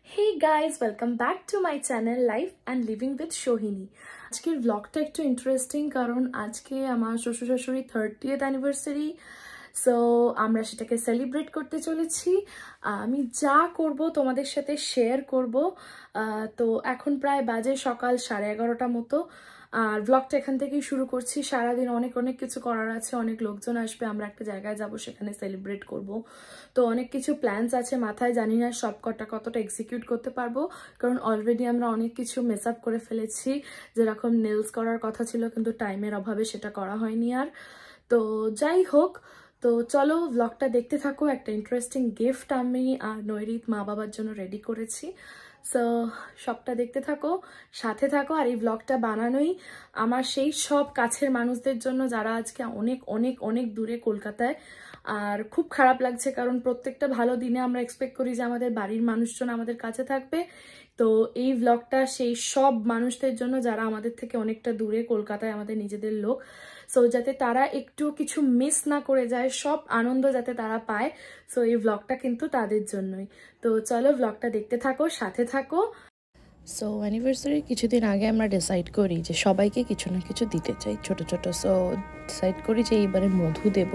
Hey guys, welcome back to my channel Life and Living with Shohini. আজকের vlogটা একটু interesting কারণ আজকে আমার শ্বশুর শাশুড়ি 30th অ্যানিভার্সারি। সো আমরা সেটাকে সেলিব্রেট করতে চলেছি। আমি যা করব তোমাদের সাথে শেয়ার করব। তো এখন প্রায় বাজে সকাল 11:30 মতো। আর ব্লগটা এখান থেকেই শুরু করছি। সারাদিন অনেক কিছু করার আছে, অনেক লোকজন আসবে, আমরা একটা জায়গায় যাব, সেখানে সেলিব্রেট করব। তো অনেক কিছু প্ল্যানস আছে মাথায়, জানি না সব কতটা এক্সিকিউট করতে পারবো, কারণ অলরেডি আমরা অনেক কিছু মেস আপ করে ফেলেছি। যেরকম নেলস করার কথা ছিল কিন্তু টাইমের অভাবে সেটা করা হয়নি আর। তো যাই হোক, তো চলো ব্লগটা দেখতে থাকো। একটা ইন্টারেস্টিং গিফট আমি আর নৈরিত মা বাবার জন্য রেডি করেছি। সো সবটা দেখতে থাকো, সাথে থাকো। আর এই ব্লগটা বানানোই আমার সেই সব কাছের মানুষদের জন্য যারা আজকে অনেক দূরে কলকাতায়। আর খুব খারাপ লাগছে কারণ প্রত্যেকটা ভালো দিনে আমরা এক্সপেক্ট করি যে আমাদের বাড়ির মানুষজন আমাদের কাছে থাকবে। তো এই ব্লগটা সেই সব মানুষদের জন্য যারা আমাদের থেকে অনেকটা দূরে কলকাতায়, আমাদের নিজেদের লোক। সো যাতে তারা একটু কিছু মিস না করে যায়, সব আনন্দ যাতে তারা পায়। সো এই ব্লগটা কিন্তু তাদের জন্যই। তো চলো ব্লগটা দেখতে থাকো, সাথে থাকো। সো অ্যানিভার্সারির কিছুদিন আগে আমরা ডিসাইড করি যে সবাইকে কিছু না কিছু দিতে চাই ছোট ছোট। সো ডিসাইড করি যে এইবারে মধু দেব।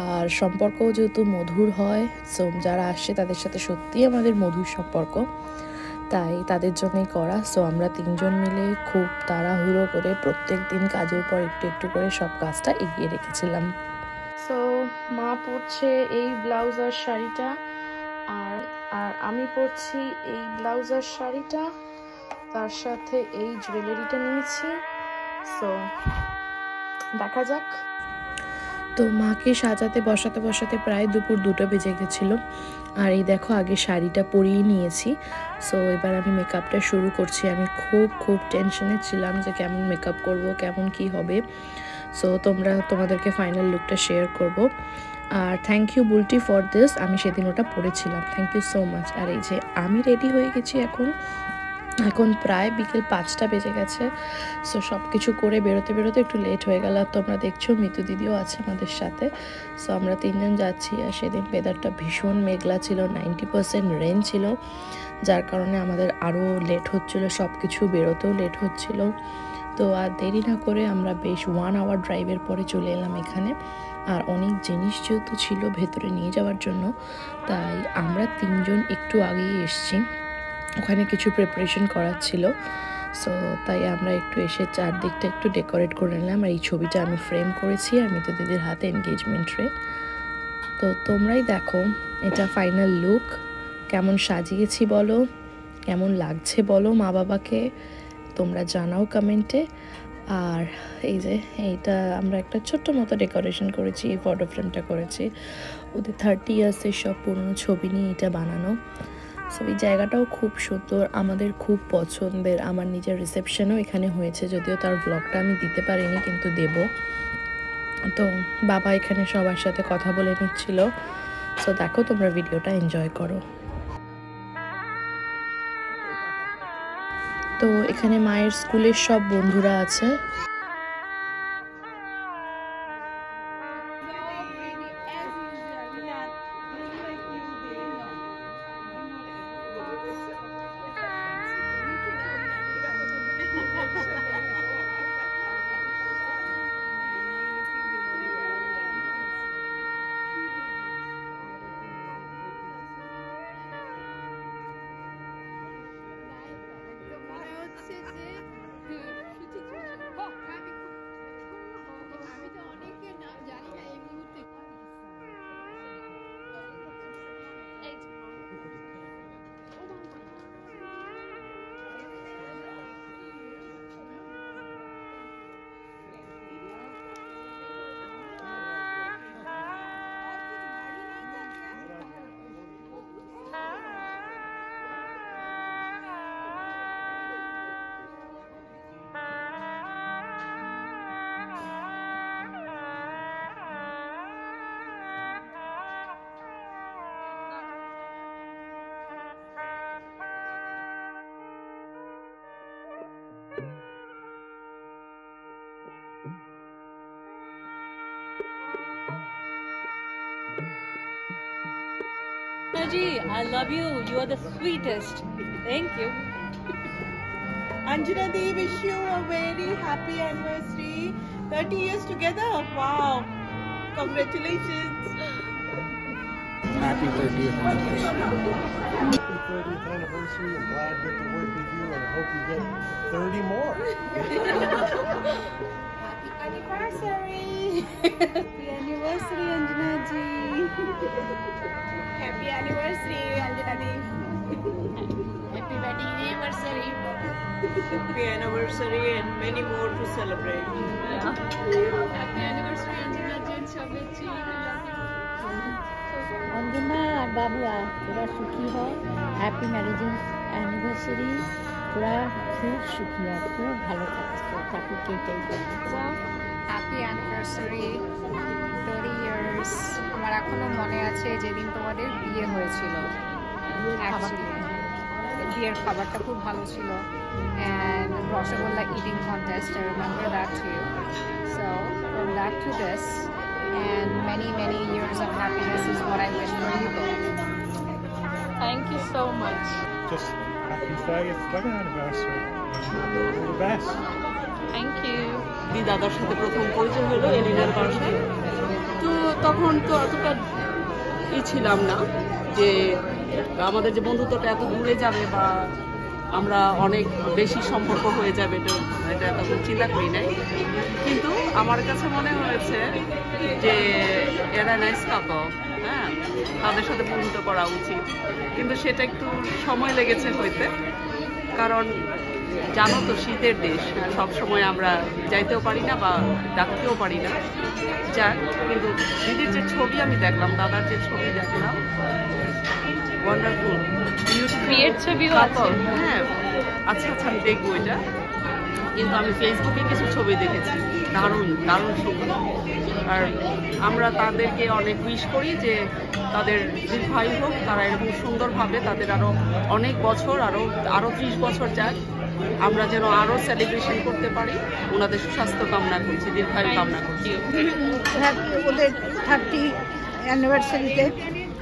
আর সম্পর্কও যেহেতু মধুর হয়, সো যারা আসছে তাদের সাথে সত্যিই আমাদের মধুর সম্পর্ক, তাই তাদের জন্যই করা। সো আমরা তিনজন মিলে খুব তাড়াহুড়ো করে প্রত্যেক দিন কাজের পর একটু করে সব কাজটা এগিয়ে রেখেছিলাম। সো মা পরছে এই ব্লাউজ আর শাড়িটা, আর আমি পরছি এই ব্লাউজ আর শাড়িটা, তার সাথে এই জুয়েলারিটা নিয়েছি। সো দেখা যাক। তো মাকে সাজাতে বসাতে প্রায় দুপুর 2টা বেজে গেছিলো। আর এই দেখো আগে শাড়িটা পরিয়ে নিয়েছি। সো এবার আমি মেকআপটা শুরু করছি। আমি খুব টেনশনে ছিলাম যে কেমন মেকআপ করব, কেমন কি হবে। সো তোমাদেরকে ফাইনাল লুকটা শেয়ার করব। আর thank you Bulti for this, আমি সেদিন ওটা পরেছিলাম, থ্যাংক ইউ সো মাচ। আর এই যে আমি রেডি হয়ে গেছি এখন প্রায় বিকেল 5টা বেজে গেছে। সো সব কিছু করে বেরোতে একটু লেট হয়ে গেল। আর তোমরা দেখছো মিতু দিদিও আছে আমাদের সাথে। সো আমরা তিনজন যাচ্ছি। আর সেদিন ওয়েদারটা ভীষণ মেঘলা ছিল, 90% রেন ছিল, যার কারণে আমাদের আরও লেট হচ্ছিল, সব কিছু বেরোতেও লেট হচ্ছিল। তো আর দেরি না করে আমরা বেশ 1 আওয়ার ড্রাইভের পরে চলে এলাম এখানে। আর অনেক জিনিস যেহেতু ছিল ভেতরে নিয়ে যাওয়ার জন্য, তাই আমরা তিনজন একটু আগেই এসছি। ওখানে কিছু প্রিপারেশন করার ছিল। সো তাই আমরা একটু এসে চারদিকটা একটু ডেকোরেট করে নিলাম। আর এই ছবিটা আমি ফ্রেম করেছি আর মিতু দিদির হাতে এনগেজমেন্ট রে। তো তোমরাই দেখো এটা ফাইনাল লুক, কেমন সাজিয়েছি বলো, কেমন লাগছে বলো মা বাবাকে, তোমরা জানাও কমেন্টে। আর এই যে এইটা আমরা একটা ছোট্ট মতো ডেকোরেশন করেছি, এই ফটো ফ্রেমটা করেছি ওদের 30 ইয়ার্সের সব পুরনো ছবি নিয়ে এটা বানানো। সো এই জায়গাটাও খুব সুন্দর, আমাদের খুব পছন্দের। আমার নিজের রিসেপশনও এখানে হয়েছে, যদিও তার ব্লগটা আমি দিতে পারিনি, কিন্তু দেব। তো বাবা এখানে সবার সাথে কথা বলে নিচ্ছিল। সো দেখো তোমরা ভিডিওটা এনজয় করো। তো এখানে মায়ের স্কুলের সব বন্ধুরা আছে। ji, I love you. You are the sweetest. Thank you. Anjana Di, wish you a very happy anniversary. 30 years together. Wow. Congratulations. Happy 30th anniversary. Happy 30th anniversary. I'm glad to get to work with you and I hope you get 30 more. Happy anniversary. Happy anniversary, Anjana Ji. Happy anniversary, Anjana Di. Happy wedding anniversary. Happy anniversary and many more to celebrate. Happy anniversary, Anjana ji. Shobhechi. Anjana আর বাবুয়া তোরা সুখী হ, happy marriage anniversary, তোরা খুব সুখী হ, খুব ভালো থাকিস, ঠাকুরকে এটাই বলবো। Happy anniversary 30 years. আমার এখনো মনে আছে যেদিন তোমাদের বিয়ে হয়েছিল। বিয়ের খাবারটা খুব ভালো ছিল and rasgulla eating contest, I remember that too. So from that to this and many years of happiness is what I wish for you both. Thank you so much. Just happy 30th wedding anniversary. You're the best. Thank you. দাদার সাথে প্রথম পরিচয় হলো এলিনার বাসায়। তো তখন তো অতটা ছিলাম না যে আমাদের যে বন্ধুত্বটা এত দূরে যাবে বা আমরা অনেক বেশি সম্পর্ক হয়ে যাবে, এটা তখন চিন্তা করি নাই। কিন্তু আমার কাছে মনে হয়েছে যে এরা নাইস কাপল, হ্যাঁ, তাদের সাথে বন্ধুত্ব করা উচিত। কিন্তু সেটা একটু সময় লেগেছে হইতে, কারণ জানো তো শীতের দেশ, সব সময় আমরা যাইতেও পারি না বা ডাকতেও পারি না। যাক, কিন্তু দিদির যে ছবি আমি দেখলাম, দাদার যে ছবি দেখলাম, ওয়ান্ডারফুল, বিয়ের ছবিও আছে। হ্যাঁ, আচ্ছা আমি দেখবো এটা। কিন্তু আমি ফেসবুকে কিছু ছবি দেখেছি, দারুণ সুন্দর। আর আমরা তাদেরকে অনেক উইশ করি যে তাদের দীর্ঘায়ু হোক, তারা এরকম সুন্দরভাবে তাদের আরও অনেক বছর, আরও 30 বছর যাক, আমরা যেন আরও সেলিব্রেশন করতে পারি। ওনাদের সুস্বাস্থ্য কামনা করছি, দীর্ঘায়ু কামনা করছি। ওদের 30 অ্যানিভার্সারিতে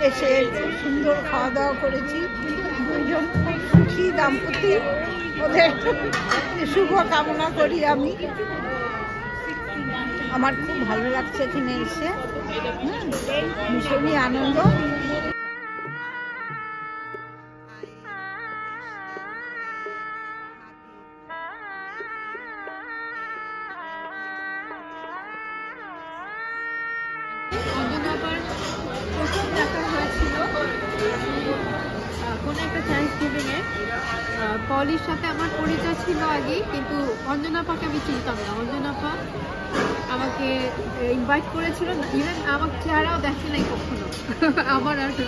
এসে সুন্দর খাওয়া দাওয়া করেছি, দুজন সুখী দাম্পত্য, ওদের শুভ কামনা করি আমি। আমার খুব ভালো লাগছে এখানে এসে, ভীষণই আনন্দ। প্রথম দেখা হয়েছিল কোনো একটা থ্যাঙ্কসগিভিংয়ে। পলির সাথে আমার পরিচয় ছিল আগেই, কিন্তু অঞ্জনাপাকে আমি চিনতাম না। অঞ্জনাপা আমাকে ইনভাইট করেছিল, ইভেন আমার চেহারাও দেখে নাই কখনো আমার আর তো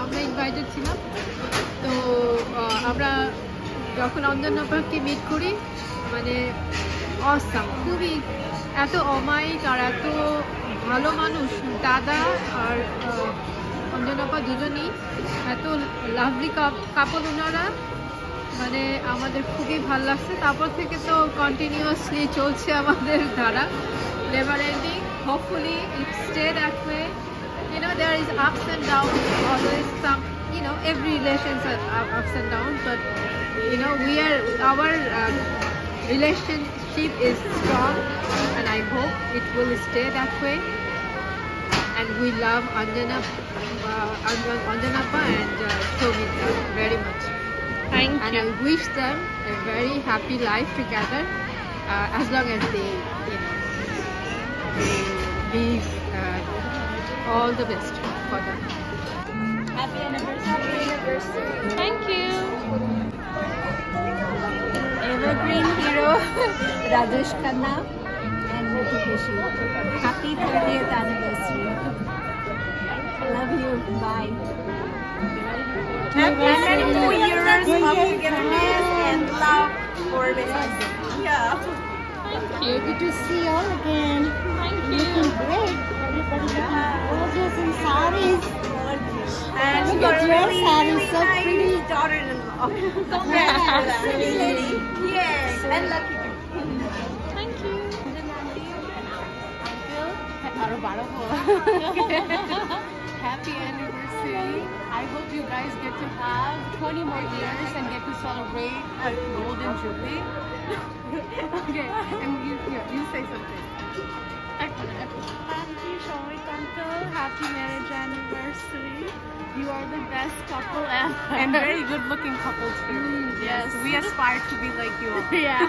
আমরা ইনভাইটেড ছিলাম। তো আমরা যখন অঞ্জনাপাকে মিট করি, মানে অসাম, খুবই এত অমায়িক আর এত ভালো মানুষ। দাদা আর অঞ্জনাপা দুজনই এত লাভলি কাপল ওনারা, মানে আমাদের খুবই ভালো লাগছে। তারপর থেকে তো কন্টিনিউয়াসলি চলছে আমাদের ধারা, never ending. Hopefully it stay that way. You know, there is ups and downs, always some, you know, every relationship are ups and downs, but you know, our relationship is strong and I hope it will stay that way. And we love Anjanappa and Shobhita very much. Thank And you. I wish them a very happy life together, as long as they, you know, be all the best for them. Happy anniversary. Thank you. Evergreen hero Rajesh Khanna and Motivation. Happy 30th anniversary. Love you. Bye. And many more years of togetherness and love for the husband. Yeah. Thank you. Good to see you all again. Thank Looking you. great. Everybody looking gorgeous in sarees. And Look you're at your really, saree, really so nice pretty. daughter-in-law. Congrats for that. Absolutely. Yes, and lucky. Thank you. Happy anniversary. anniversary. I hope you guys get to have 20 more years and get to celebrate a golden jubilee. Okay, and you say something. Auntie Shoik uncle, happy marriage anniversary. You are the best couple ever. And very good looking couple too. Yes. We aspire to be like you all. Yeah.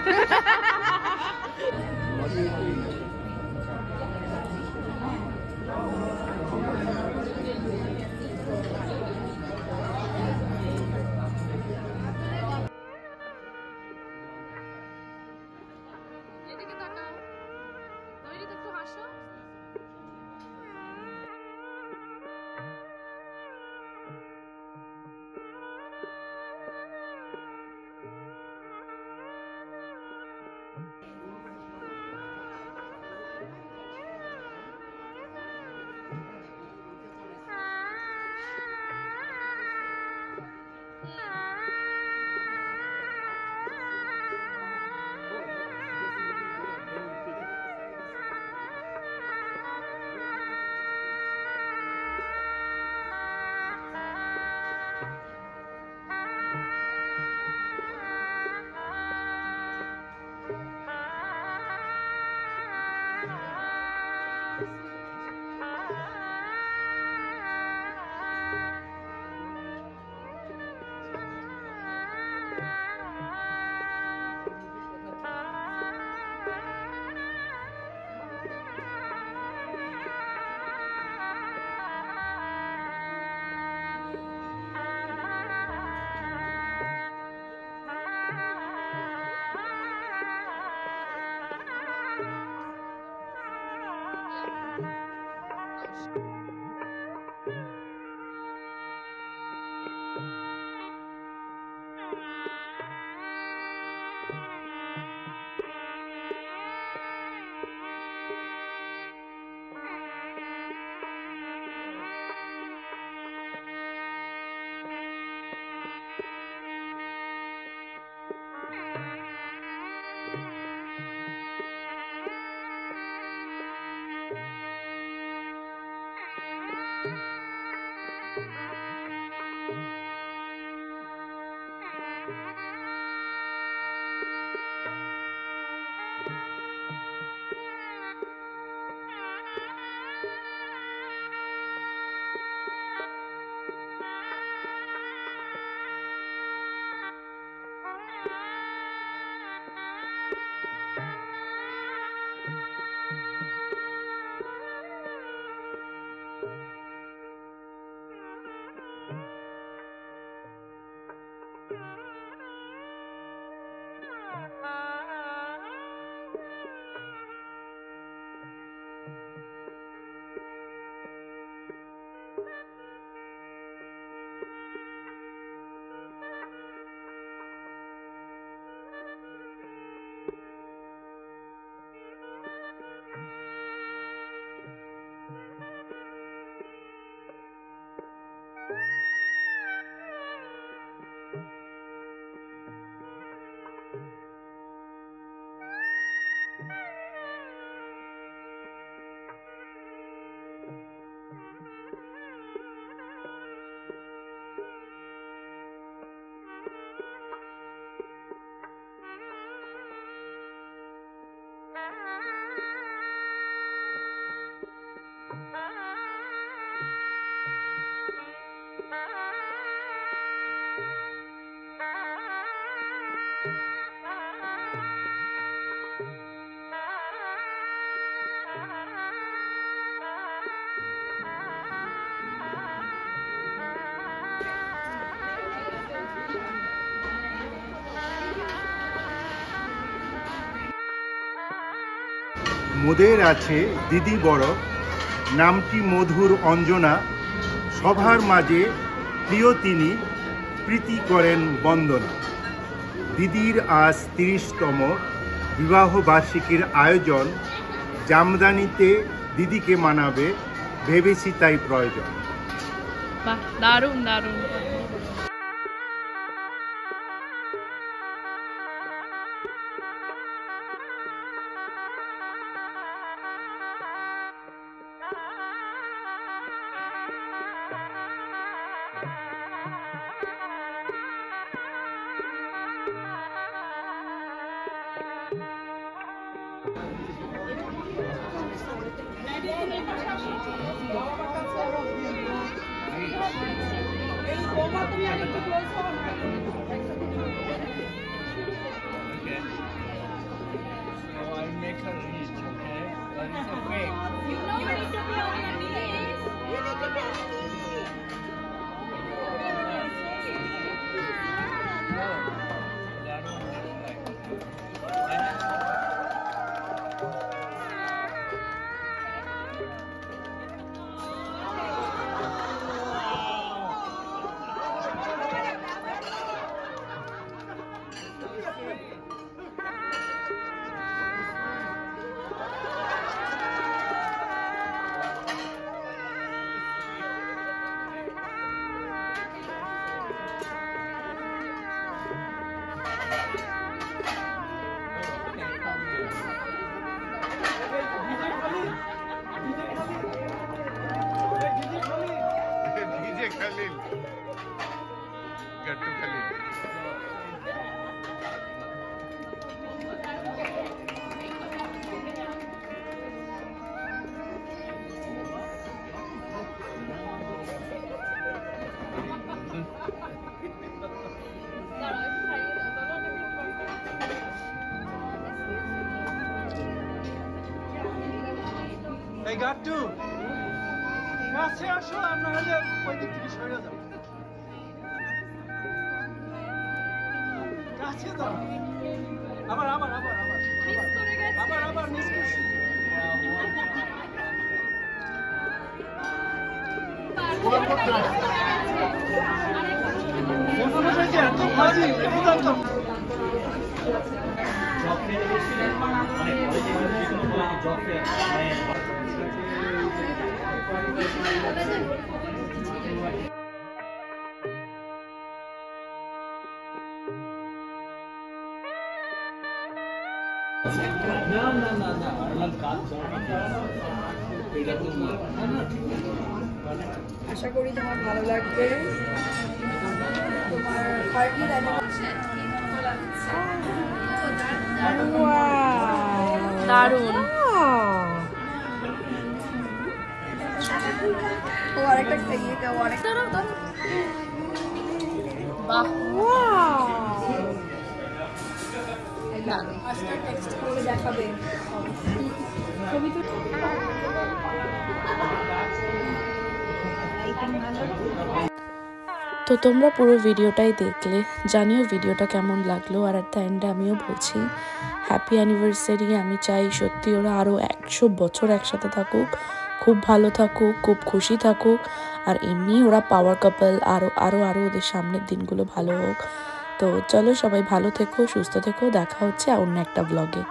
মোদের আছে দিদি বড়, নামটি মধুর অঞ্জনা, সভার মাঝে প্রিয় তিনি, প্রীতি করেন বন্দনা। দিদির আজ ৩০তম বিবাহ বার্ষিকীর আয়োজন, জামদানিতে দিদিকে মানাবে, ভেবেছি তাই প্রয়োজন। বাহ, দারুণ দারুণ। They got to. কাছে আসো আর না হলে ওই দিক থেকে সরে যাও। কাছে দাও। আবার মিস করে গেছে। আবার মিস করছি। আশা করি তোমার ভালো লাগবে। তোমার পার্টি দারুণ। ও আরেকটা ইয়ে দাও, আরেকটা দাও। বাহ, আজকে টেক্সট করে দেখাবে ছবি তো। তো তোমরা পুরো ভিডিওটাই দেখলে, জানিও ভিডিওটা কেমন লাগলো। আর এট দ্য এন্ডে আমিও বলছি হ্যাপি অ্যানিভার্সারি। আমি চাই সত্যি ওরা আরও 100 বছর একসাথে থাকুক, খুব ভালো থাকুক, খুব খুশি থাকুক। আর এমনি ওরা পাওয়ার কাপল, আরও ওদের সামনের দিনগুলো ভালো হোক। তো চলো সবাই ভালো থেকো, সুস্থ থেকো, দেখা হচ্ছে অন্য একটা ব্লগে।